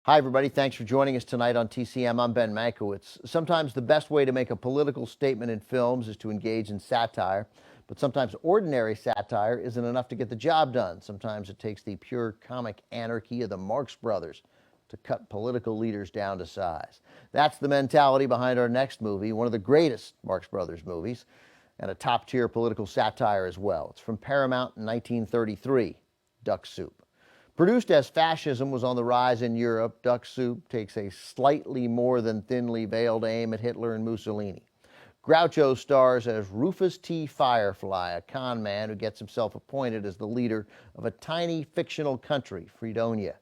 Hi, everybody. Thanks for joining us tonight on TCM. I'm Ben Mankiewicz. Sometimes the best way to make a political statement in films is to engage in satire, but sometimes ordinary satire isn't enough to get the job done. Sometimes it takes the pure comic anarchy of the Marx Brothers to cut political leaders down to size. That's the mentality behind our next movie, one of the greatest Marx Brothers movies, and a top-tier political satire as well. It's from Paramount in 1933, Duck Soup. Produced as fascism was on the rise in Europe, Duck Soup takes a slightly more than thinly veiled aim at Hitler and Mussolini. Groucho stars as Rufus T. Firefly, a con man who gets himself appointed as the leader of a tiny fictional country, Freedonia.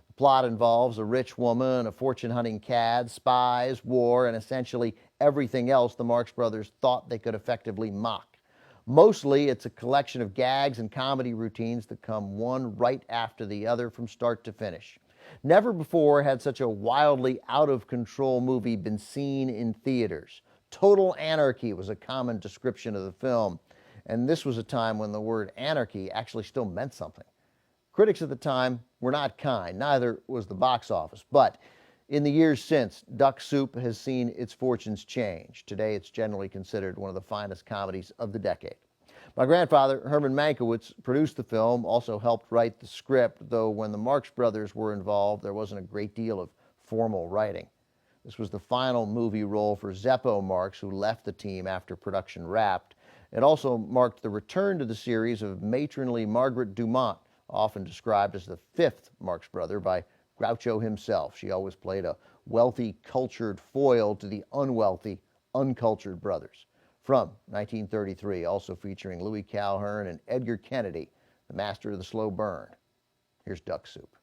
The plot involves a rich woman, a fortune-hunting cad, spies, war, and essentially everything else the Marx Brothers thought they could effectively mock. Mostly, it's a collection of gags and comedy routines that come one right after the other from start to finish. Never before had such a wildly out-of-control movie been seen in theaters. Total anarchy was a common description of the film, and this was a time when the word anarchy actually still meant something. Critics at the time were not kind, neither was the box office, but in the years since, Duck Soup has seen its fortunes change. Today, it's generally considered one of the finest comedies of the decade. My grandfather, Herman Mankiewicz, produced the film, also helped write the script, though when the Marx Brothers were involved, there wasn't a great deal of formal writing. This was the final movie role for Zeppo Marx, who left the team after production wrapped. It also marked the return to the series of matronly Margaret Dumont, often described as the fifth Marx brother by Groucho himself. She always played a wealthy, cultured foil to the unwealthy, uncultured brothers. From 1933, also featuring Louis Calhern and Edgar Kennedy, the master of the slow burn. Here's Duck Soup.